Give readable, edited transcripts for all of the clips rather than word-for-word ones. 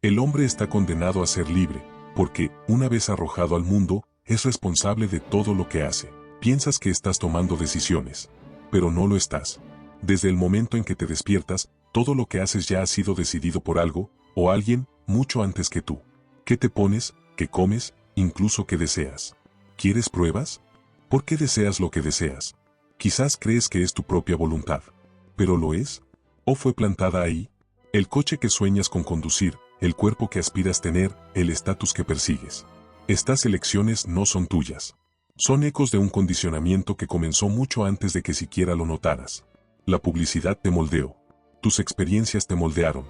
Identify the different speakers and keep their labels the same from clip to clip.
Speaker 1: El hombre está condenado a ser libre, porque, una vez arrojado al mundo, es responsable de todo lo que hace. Piensas que estás tomando decisiones, pero no lo estás. Desde el momento en que te despiertas, todo lo que haces ya ha sido decidido por algo, o alguien, mucho antes que tú. ¿Qué te pones, qué comes, incluso qué deseas? ¿Quieres pruebas? ¿Por qué deseas lo que deseas? Quizás crees que es tu propia voluntad. ¿Pero lo es? ¿O fue plantada ahí? El coche que sueñas con conducir, el cuerpo que aspiras tener, el estatus que persigues. Estas elecciones no son tuyas. Son ecos de un condicionamiento que comenzó mucho antes de que siquiera lo notaras. La publicidad te moldeó. Tus experiencias te moldearon.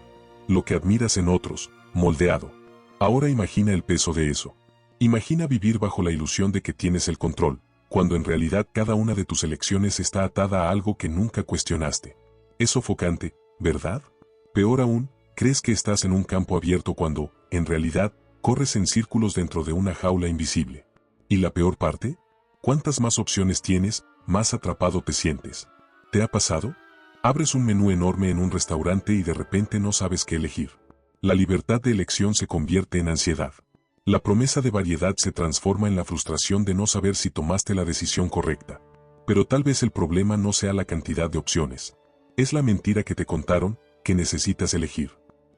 Speaker 1: Lo que admiras en otros, moldeado. Ahora imagina el peso de eso. Imagina vivir bajo la ilusión de que tienes el control, cuando en realidad cada una de tus elecciones está atada a algo que nunca cuestionaste. Es sofocante, ¿verdad? Peor aún, crees que estás en un campo abierto cuando, en realidad, corres en círculos dentro de una jaula invisible. ¿Y la peor parte? Cuantas más opciones tienes, más atrapado te sientes. ¿Te ha pasado? Abres un menú enorme en un restaurante y de repente no sabes qué elegir. La libertad de elección se convierte en ansiedad. La promesa de variedad se transforma en la frustración de no saber si tomaste la decisión correcta. Pero tal vez el problema no sea la cantidad de opciones. Es la mentira que te contaron, que necesitas elegir.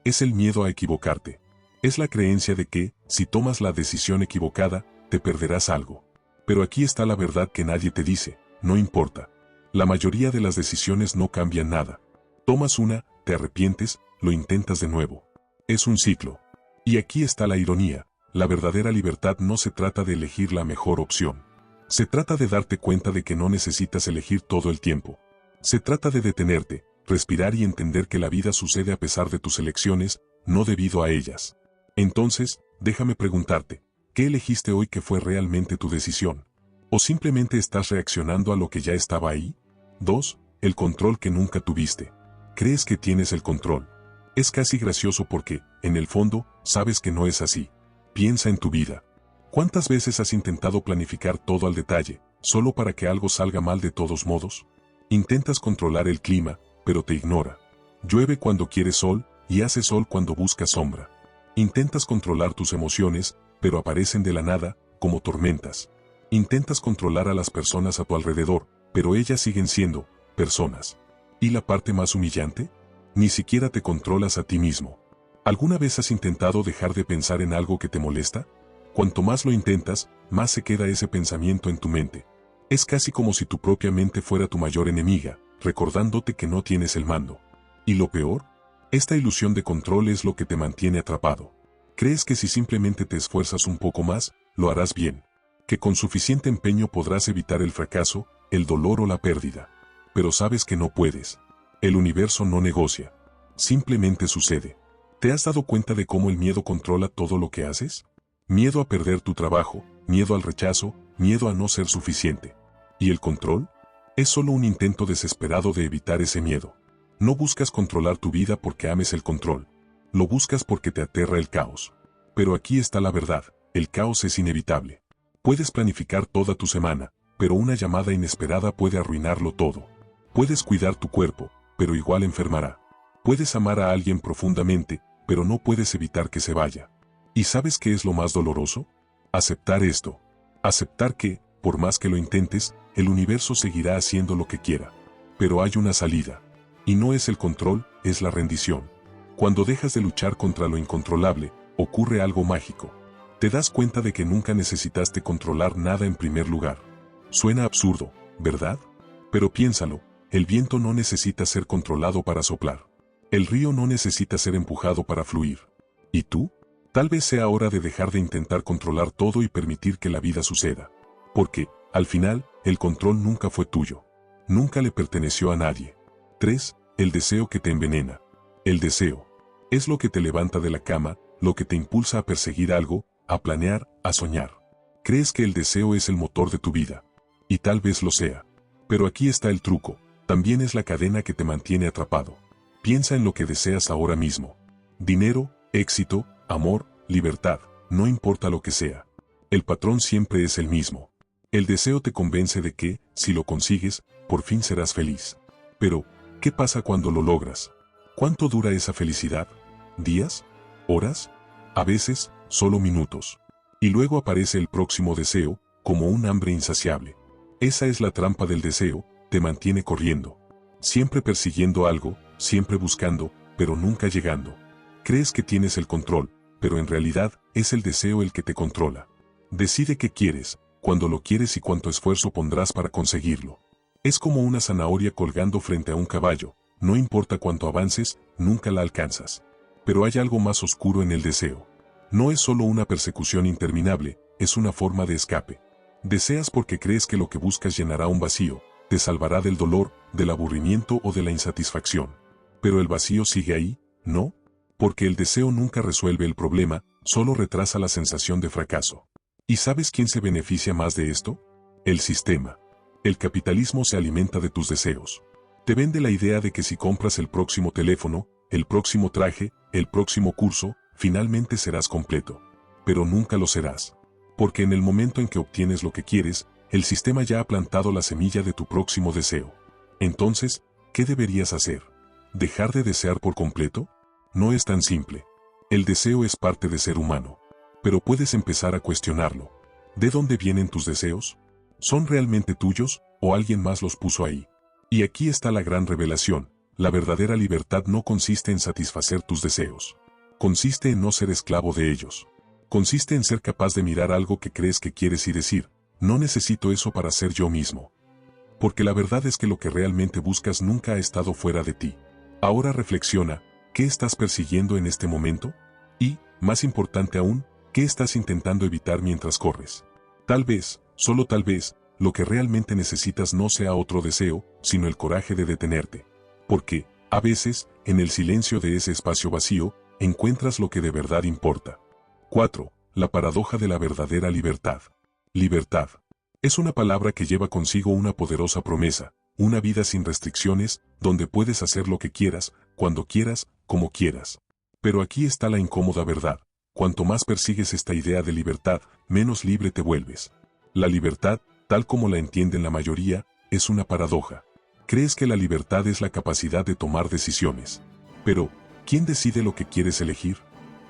Speaker 1: Es el miedo a equivocarte. Es la creencia de que, si tomas la decisión equivocada, te perderás algo. Pero aquí está la verdad que nadie te dice, no importa. La mayoría de las decisiones no cambian nada. Tomas una, te arrepientes, lo intentas de nuevo. Es un ciclo. Y aquí está la ironía. La verdadera libertad no se trata de elegir la mejor opción. Se trata de darte cuenta de que no necesitas elegir todo el tiempo. Se trata de detenerte, respirar y entender que la vida sucede a pesar de tus elecciones, no debido a ellas. Entonces, déjame preguntarte, ¿qué elegiste hoy que fue realmente tu decisión? ¿O simplemente estás reaccionando a lo que ya estaba ahí? 2. El control que nunca tuviste. Crees que tienes el control. Es casi gracioso porque, en el fondo, sabes que no es así. Piensa en tu vida. ¿Cuántas veces has intentado planificar todo al detalle, solo para que algo salga mal de todos modos? Intentas controlar el clima, pero te ignora. Llueve cuando quieres sol, y hace sol cuando buscas sombra. Intentas controlar tus emociones, pero aparecen de la nada, como tormentas. Intentas controlar a las personas a tu alrededor, pero ellas siguen siendo personas. ¿Y la parte más humillante? Ni siquiera te controlas a ti mismo. ¿Alguna vez has intentado dejar de pensar en algo que te molesta? Cuanto más lo intentas, más se queda ese pensamiento en tu mente. Es casi como si tu propia mente fuera tu mayor enemiga, recordándote que no tienes el mando. ¿Y lo peor? Esta ilusión de control es lo que te mantiene atrapado. Crees que si simplemente te esfuerzas un poco más, lo harás bien. Que con suficiente empeño podrás evitar el fracaso, el dolor o la pérdida. Pero sabes que no puedes. El universo no negocia. Simplemente sucede. ¿Te has dado cuenta de cómo el miedo controla todo lo que haces? Miedo a perder tu trabajo, miedo al rechazo, miedo a no ser suficiente. ¿Y el control? Es solo un intento desesperado de evitar ese miedo. No buscas controlar tu vida porque ames el control. Lo buscas porque te aterra el caos. Pero aquí está la verdad, el caos es inevitable. Puedes planificar toda tu semana, pero una llamada inesperada puede arruinarlo todo. Puedes cuidar tu cuerpo, pero igual enfermará. Puedes amar a alguien profundamente, pero no puedes evitar que se vaya. ¿Y sabes qué es lo más doloroso? Aceptar esto. Aceptar que, por más que lo intentes, el universo seguirá haciendo lo que quiera. Pero hay una salida. Y no es el control, es la rendición. Cuando dejas de luchar contra lo incontrolable, ocurre algo mágico. Te das cuenta de que nunca necesitaste controlar nada en primer lugar. Suena absurdo, ¿verdad? Pero piénsalo, el viento no necesita ser controlado para soplar. El río no necesita ser empujado para fluir. ¿Y tú? Tal vez sea hora de dejar de intentar controlar todo y permitir que la vida suceda. Porque, al final, el control nunca fue tuyo. Nunca le perteneció a nadie. 3. El deseo que te envenena. El deseo. Es lo que te levanta de la cama, lo que te impulsa a perseguir algo, a planear, a soñar. Crees que el deseo es el motor de tu vida. Y tal vez lo sea. Pero aquí está el truco, también es la cadena que te mantiene atrapado. Piensa en lo que deseas ahora mismo. Dinero, éxito, amor, libertad, no importa lo que sea. El patrón siempre es el mismo. El deseo te convence de que, si lo consigues, por fin serás feliz. Pero, ¿qué pasa cuando lo logras? ¿Cuánto dura esa felicidad? ¿Días? ¿Horas? A veces, solo minutos. Y luego aparece el próximo deseo, como un hambre insaciable. Esa es la trampa del deseo, te mantiene corriendo. Siempre persiguiendo algo, siempre buscando, pero nunca llegando. Crees que tienes el control, pero en realidad es el deseo el que te controla. Decide qué quieres, cuándo lo quieres y cuánto esfuerzo pondrás para conseguirlo. Es como una zanahoria colgando frente a un caballo, no importa cuánto avances, nunca la alcanzas. Pero hay algo más oscuro en el deseo. No es solo una persecución interminable, es una forma de escape. Deseas porque crees que lo que buscas llenará un vacío, te salvará del dolor, del aburrimiento o de la insatisfacción. Pero el vacío sigue ahí, ¿no? Porque el deseo nunca resuelve el problema, solo retrasa la sensación de fracaso. ¿Y sabes quién se beneficia más de esto? El sistema. El capitalismo se alimenta de tus deseos. Te vende la idea de que si compras el próximo teléfono, el próximo traje, el próximo curso, finalmente serás completo. Pero nunca lo serás. Porque en el momento en que obtienes lo que quieres, el sistema ya ha plantado la semilla de tu próximo deseo. Entonces, ¿qué deberías hacer? ¿Dejar de desear por completo? No es tan simple. El deseo es parte de ser humano. Pero puedes empezar a cuestionarlo. ¿De dónde vienen tus deseos? ¿Son realmente tuyos, o alguien más los puso ahí? Y aquí está la gran revelación. La verdadera libertad no consiste en satisfacer tus deseos. Consiste en no ser esclavo de ellos. Consiste en ser capaz de mirar algo que crees que quieres y decir, no necesito eso para ser yo mismo. Porque la verdad es que lo que realmente buscas nunca ha estado fuera de ti. Ahora reflexiona, ¿qué estás persiguiendo en este momento? Y, más importante aún, ¿qué estás intentando evitar mientras corres? Tal vez, solo tal vez, lo que realmente necesitas no sea otro deseo, sino el coraje de detenerte. Porque, a veces, en el silencio de ese espacio vacío, encuentras lo que de verdad importa. 4. La paradoja de la verdadera libertad. Libertad. Es una palabra que lleva consigo una poderosa promesa, una vida sin restricciones, donde puedes hacer lo que quieras, cuando quieras, como quieras. Pero aquí está la incómoda verdad. Cuanto más persigues esta idea de libertad, menos libre te vuelves. La libertad, tal como la entienden la mayoría, es una paradoja. Crees que la libertad es la capacidad de tomar decisiones. Pero, ¿quién decide lo que quieres elegir?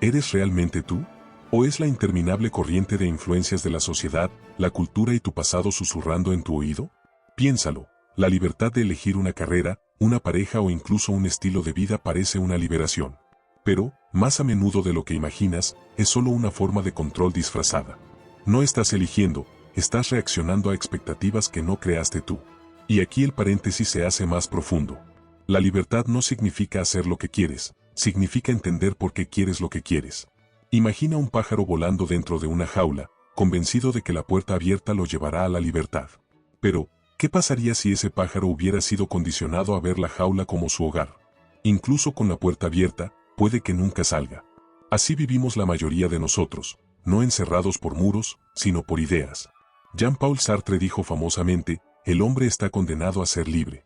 Speaker 1: ¿Eres realmente tú? ¿O es la interminable corriente de influencias de la sociedad, la cultura y tu pasado susurrando en tu oído? Piénsalo, la libertad de elegir una carrera, una pareja o incluso un estilo de vida parece una liberación. Pero, más a menudo de lo que imaginas, es solo una forma de control disfrazada. No estás eligiendo, estás reaccionando a expectativas que no creaste tú. Y aquí el paréntesis se hace más profundo. La libertad no significa hacer lo que quieres, significa entender por qué quieres lo que quieres. Imagina un pájaro volando dentro de una jaula, convencido de que la puerta abierta lo llevará a la libertad. Pero, ¿qué pasaría si ese pájaro hubiera sido condicionado a ver la jaula como su hogar? Incluso con la puerta abierta, puede que nunca salga. Así vivimos la mayoría de nosotros, no encerrados por muros, sino por ideas. Jean-Paul Sartre dijo famosamente, el hombre está condenado a ser libre.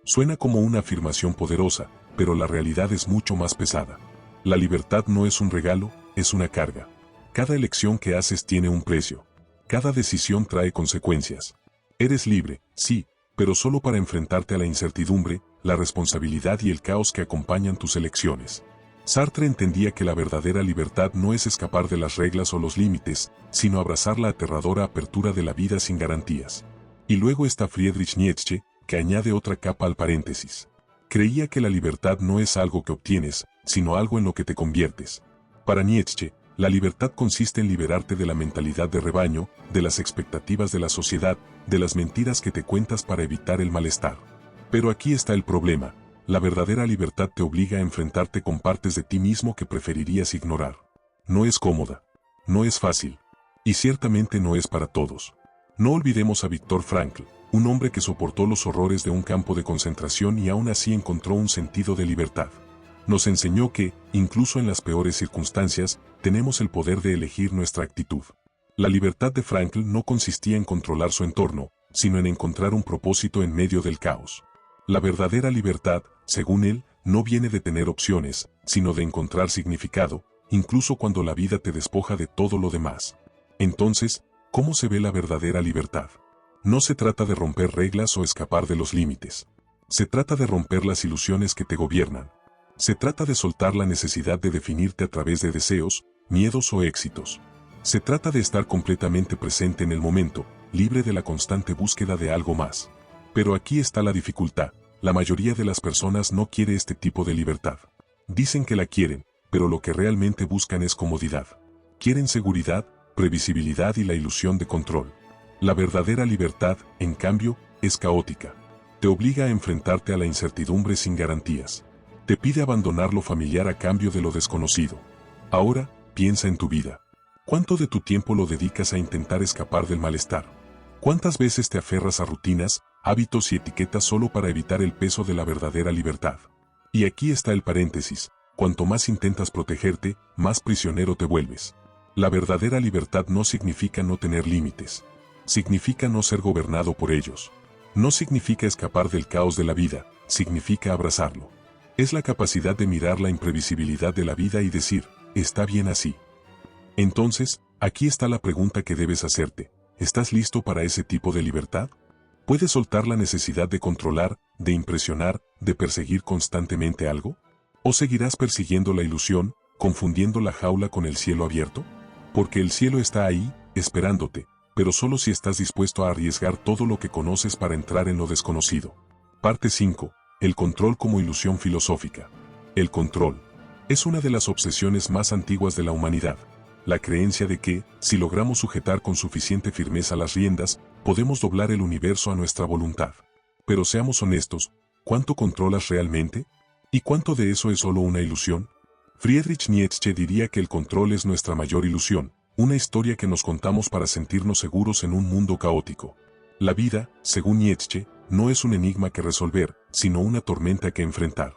Speaker 1: Suena como una afirmación poderosa, pero la realidad es mucho más pesada. La libertad no es un regalo, es una carga. Cada elección que haces tiene un precio. Cada decisión trae consecuencias. Eres libre, sí, pero solo para enfrentarte a la incertidumbre, la responsabilidad y el caos que acompañan tus elecciones. Sartre entendía que la verdadera libertad no es escapar de las reglas o los límites, sino abrazar la aterradora apertura de la vida sin garantías. Y luego está Friedrich Nietzsche, que añade otra capa al paréntesis. Creía que la libertad no es algo que obtienes, sino algo en lo que te conviertes. Para Nietzsche, la libertad consiste en liberarte de la mentalidad de rebaño, de las expectativas de la sociedad, de las mentiras que te cuentas para evitar el malestar. Pero aquí está el problema. La verdadera libertad te obliga a enfrentarte con partes de ti mismo que preferirías ignorar. No es cómoda. No es fácil. Y ciertamente no es para todos. No olvidemos a Viktor Frankl, un hombre que soportó los horrores de un campo de concentración y aún así encontró un sentido de libertad. Nos enseñó que, incluso en las peores circunstancias, tenemos el poder de elegir nuestra actitud. La libertad de Frankl no consistía en controlar su entorno, sino en encontrar un propósito en medio del caos. La verdadera libertad, según él, no viene de tener opciones, sino de encontrar significado, incluso cuando la vida te despoja de todo lo demás. Entonces, ¿cómo se ve la verdadera libertad? No se trata de romper reglas o escapar de los límites. Se trata de romper las ilusiones que te gobiernan. Se trata de soltar la necesidad de definirte a través de deseos, miedos o éxitos. Se trata de estar completamente presente en el momento, libre de la constante búsqueda de algo más. Pero aquí está la dificultad. La mayoría de las personas no quiere este tipo de libertad. Dicen que la quieren, pero lo que realmente buscan es comodidad. Quieren seguridad, previsibilidad y la ilusión de control. La verdadera libertad, en cambio, es caótica. Te obliga a enfrentarte a la incertidumbre sin garantías. Te pide abandonar lo familiar a cambio de lo desconocido. Ahora, piensa en tu vida. ¿Cuánto de tu tiempo lo dedicas a intentar escapar del malestar? ¿Cuántas veces te aferras a rutinas, hábitos y etiquetas solo para evitar el peso de la verdadera libertad? Y aquí está el paréntesis: cuanto más intentas protegerte, más prisionero te vuelves. La verdadera libertad no significa no tener límites. Significa no ser gobernado por ellos. No significa escapar del caos de la vida, significa abrazarlo. Es la capacidad de mirar la imprevisibilidad de la vida y decir, está bien así. Entonces, aquí está la pregunta que debes hacerte. ¿Estás listo para ese tipo de libertad? ¿Puedes soltar la necesidad de controlar, de impresionar, de perseguir constantemente algo? ¿O seguirás persiguiendo la ilusión, confundiendo la jaula con el cielo abierto? Porque el cielo está ahí, esperándote, pero solo si estás dispuesto a arriesgar todo lo que conoces para entrar en lo desconocido. Parte 5. El control como ilusión filosófica. El control es una de las obsesiones más antiguas de la humanidad. La creencia de que, si logramos sujetar con suficiente firmeza las riendas, podemos doblar el universo a nuestra voluntad. Pero seamos honestos, ¿cuánto controlas realmente? ¿Y cuánto de eso es solo una ilusión? Friedrich Nietzsche diría que el control es nuestra mayor ilusión, una historia que nos contamos para sentirnos seguros en un mundo caótico. La vida, según Nietzsche, no es un enigma que resolver, sino una tormenta que enfrentar.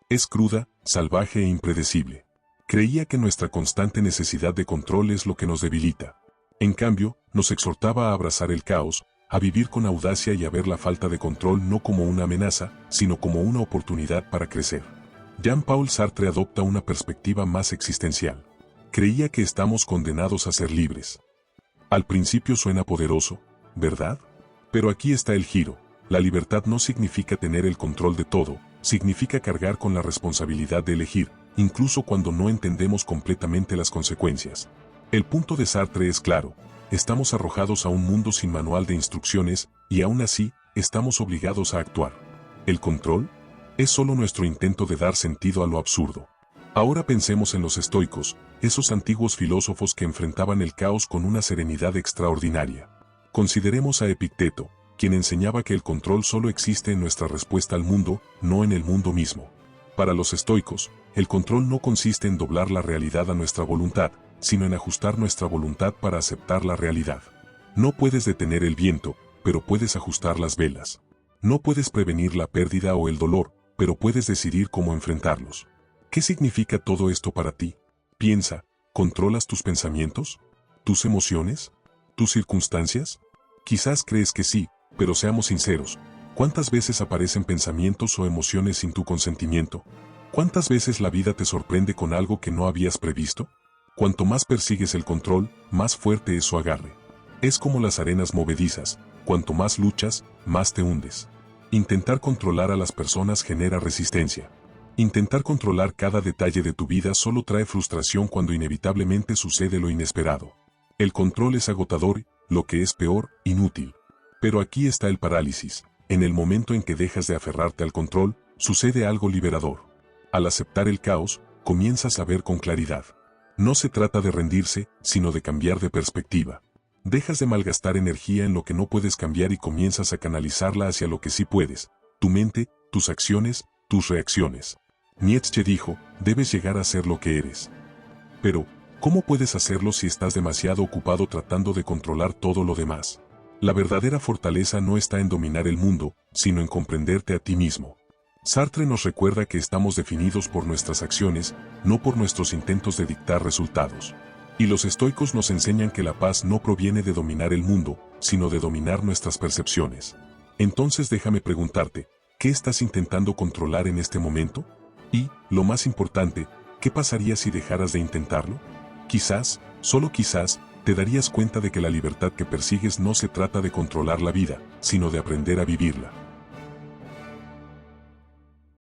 Speaker 1: Es cruda, salvaje e impredecible. Creía que nuestra constante necesidad de control es lo que nos debilita. En cambio, nos exhortaba a abrazar el caos, a vivir con audacia y a ver la falta de control no como una amenaza, sino como una oportunidad para crecer. Jean-Paul Sartre adopta una perspectiva más existencial. Creía que estamos condenados a ser libres. Al principio suena poderoso, ¿verdad? Pero aquí está el giro. La libertad no significa tener el control de todo, significa cargar con la responsabilidad de elegir, incluso cuando no entendemos completamente las consecuencias. El punto de Sartre es claro: estamos arrojados a un mundo sin manual de instrucciones, y aún así, estamos obligados a actuar. ¿El control? Es solo nuestro intento de dar sentido a lo absurdo. Ahora pensemos en los estoicos, esos antiguos filósofos que enfrentaban el caos con una serenidad extraordinaria. Consideremos a Epicteto, quien enseñaba que el control solo existe en nuestra respuesta al mundo, no en el mundo mismo. Para los estoicos, el control no consiste en doblar la realidad a nuestra voluntad, sino en ajustar nuestra voluntad para aceptar la realidad. No puedes detener el viento, pero puedes ajustar las velas. No puedes prevenir la pérdida o el dolor, pero puedes decidir cómo enfrentarlos. ¿Qué significa todo esto para ti? Piensa, ¿controlas tus pensamientos? ¿Tus emociones? ¿Tus circunstancias? Quizás crees que sí, pero seamos sinceros. ¿Cuántas veces aparecen pensamientos o emociones sin tu consentimiento? ¿Cuántas veces la vida te sorprende con algo que no habías previsto? Cuanto más persigues el control, más fuerte es su agarre. Es como las arenas movedizas: cuanto más luchas, más te hundes. Intentar controlar a las personas genera resistencia. Intentar controlar cada detalle de tu vida solo trae frustración cuando inevitablemente sucede lo inesperado. El control es agotador, lo que es peor, inútil. Pero aquí está el parálisis. En el momento en que dejas de aferrarte al control, sucede algo liberador. Al aceptar el caos, comienzas a ver con claridad. No se trata de rendirse, sino de cambiar de perspectiva. Dejas de malgastar energía en lo que no puedes cambiar y comienzas a canalizarla hacia lo que sí puedes: tu mente, tus acciones, tus reacciones. Nietzsche dijo, debes llegar a ser lo que eres. Pero, ¿cómo puedes hacerlo si estás demasiado ocupado tratando de controlar todo lo demás? La verdadera fortaleza no está en dominar el mundo, sino en comprenderte a ti mismo. Sartre nos recuerda que estamos definidos por nuestras acciones, no por nuestros intentos de dictar resultados. Y los estoicos nos enseñan que la paz no proviene de dominar el mundo, sino de dominar nuestras percepciones. Entonces déjame preguntarte, ¿qué estás intentando controlar en este momento? Y, lo más importante, ¿qué pasaría si dejaras de intentarlo? Quizás, solo quizás, te darías cuenta de que la libertad que persigues no se trata de controlar la vida, sino de aprender a vivirla.